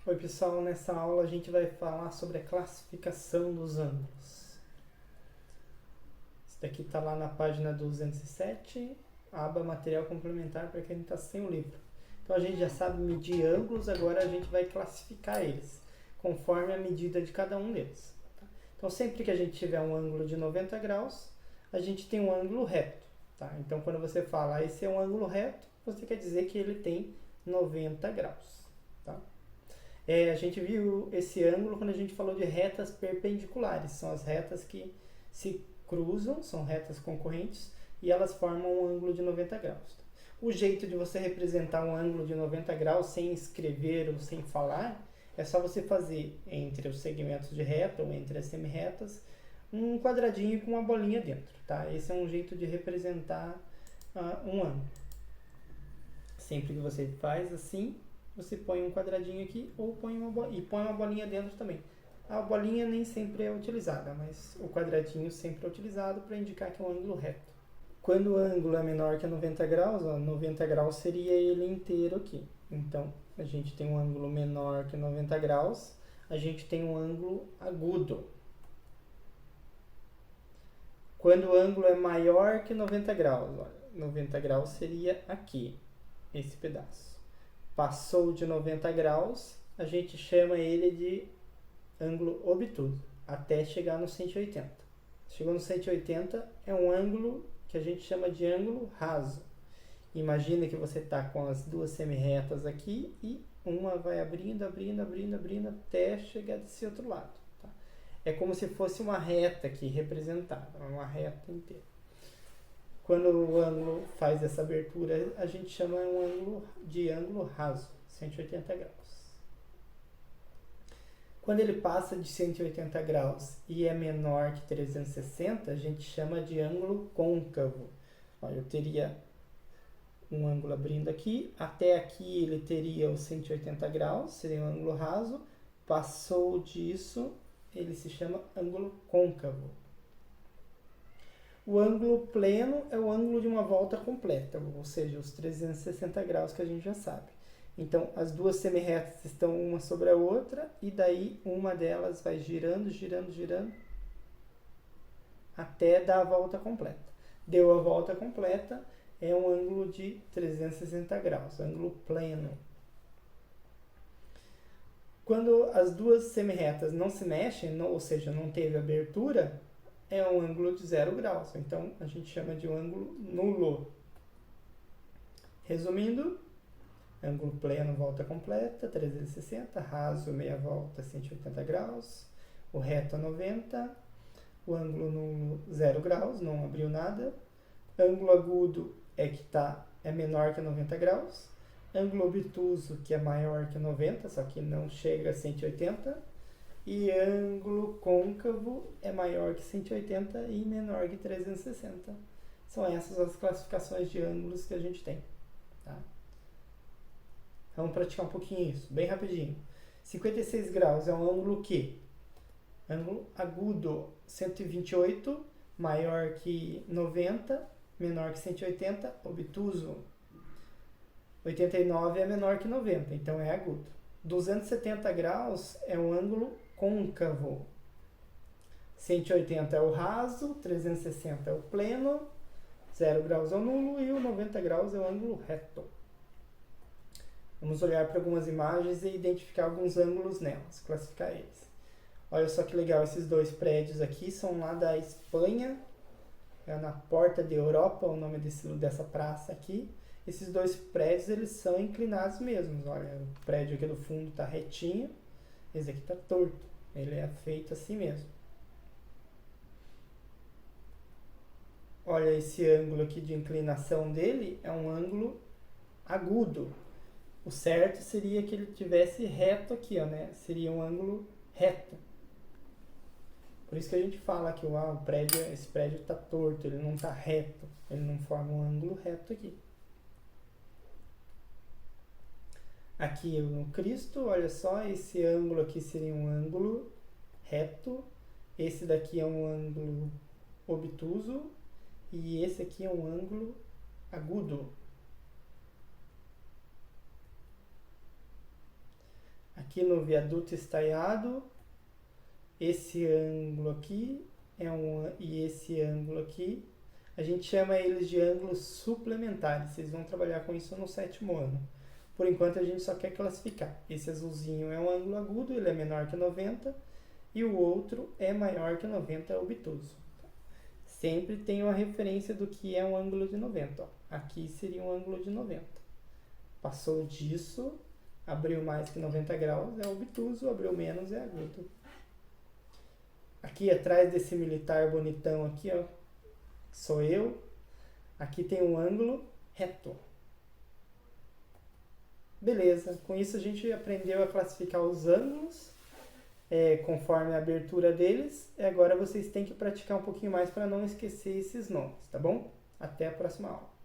Oi pessoal, nessa aula a gente vai falar sobre a classificação dos ângulos. Isso daqui está lá na página 207, aba material complementar para quem está sem o livro. Então a gente já sabe medir ângulos, agora a gente vai classificar eles, conforme a medida de cada um deles. Então sempre que a gente tiver um ângulo de 90 graus, a gente tem um ângulo reto. Tá? Então quando você fala esse é um ângulo reto, você quer dizer que ele tem 90 graus. Tá? A gente viu esse ângulo quando a gente falou de retas perpendiculares. São as retas que se cruzam, são retas concorrentes, e elas formam um ângulo de 90 graus. O jeito de você representar um ângulo de 90 graus sem escrever ou sem falar, é só você fazer entre os segmentos de reta ou entre as semirretas, um quadradinho com uma bolinha dentro. Tá? Esse é um jeito de representar um ângulo. Sempre que você faz assim, você põe um quadradinho aqui ou põe uma bolinha dentro também. A bolinha nem sempre é utilizada, mas o quadradinho sempre é utilizado para indicar que é um ângulo reto. Quando o ângulo é menor que 90 graus, 90 graus seria ele inteiro aqui. Então, a gente tem um ângulo menor que 90 graus, a gente tem um ângulo agudo. Quando o ângulo é maior que 90 graus, 90 graus seria aqui, esse pedaço. Passou de 90 graus, a gente chama ele de ângulo obtuso, até chegar no 180. Chegou no 180, é um ângulo que a gente chama de ângulo raso. Imagina que você está com as duas semirretas aqui e uma vai abrindo até chegar desse outro lado. Tá? É como se fosse uma reta aqui representada, uma reta inteira. Quando o ângulo faz essa abertura, a gente chama um ângulo de ângulo raso, 180 graus. Quando ele passa de 180 graus e é menor que 360, a gente chama de ângulo côncavo. Eu teria um ângulo abrindo aqui, até aqui ele teria os 180 graus, seria um ângulo raso. Passou disso, ele se chama ângulo côncavo. O ângulo pleno é o ângulo de uma volta completa, ou seja, os 360 graus que a gente já sabe. Então, as duas semirretas estão uma sobre a outra, e daí uma delas vai girando, até dar a volta completa. Deu a volta completa, é um ângulo de 360 graus, ângulo pleno. Quando as duas semirretas não se mexem, ou seja, não teve abertura, é um ângulo de 0 graus. Então, a gente chama de um ângulo nulo. Resumindo, ângulo pleno, volta completa, 360, raso, meia volta, 180 graus, o reto a 90, o ângulo nulo, 0 graus, não abriu nada, ângulo agudo é menor que 90 graus, ângulo obtuso, que é maior que 90, só que não chega a 180, e ângulo côncavo é maior que 180 e menor que 360. São essas as classificações de ângulos que a gente tem. Tá? Vamos praticar um pouquinho isso, bem rapidinho. 56 graus é um ângulo que? Ângulo agudo, 128, maior que 90, menor que 180, obtuso. 89 é menor que 90, então é agudo. 270 graus é um ângulo côncavo. 180 é o raso, 360 é o pleno, 0 graus é o nulo e o 90 graus é o ângulo reto. Vamos olhar para algumas imagens e identificar alguns ângulos nelas, classificar eles. Olha só que legal, esses dois prédios aqui são lá da Espanha, é na Porta de Europa, o nome dessa praça aqui. Esses dois prédios, eles são inclinados mesmo. Olha, o prédio aqui do fundo está retinho, esse aqui está torto. Ele é feito assim mesmo. Olha, esse ângulo aqui de inclinação dele é um ângulo agudo. O certo seria que ele tivesse reto aqui, né? Seria um ângulo reto. Por isso que a gente fala que esse prédio está torto, ele não está reto. Ele não forma um ângulo reto aqui. Aqui no Cristo, olha só, esse ângulo aqui seria um ângulo reto, esse daqui é um ângulo obtuso e esse aqui é um ângulo agudo. Aqui no viaduto estaiado, esse ângulo aqui e esse ângulo aqui, a gente chama eles de ângulos suplementares. Vocês vão trabalhar com isso no 7º ano. Por enquanto a gente só quer classificar. Esse azulzinho é um ângulo agudo, ele é menor que 90, e o outro é maior que 90, é obtuso. Sempre tem uma referência do que é um ângulo de 90. Ó. Aqui seria um ângulo de 90. Passou disso, abriu mais que 90 graus, é obtuso, abriu menos, é agudo. Aqui atrás desse militar bonitão aqui, ó, sou eu. Aqui tem um ângulo reto. Beleza, com isso a gente aprendeu a classificar os ângulos conforme a abertura deles. E agora vocês têm que praticar um pouquinho mais para não esquecer esses nomes, tá bom? Até a próxima aula.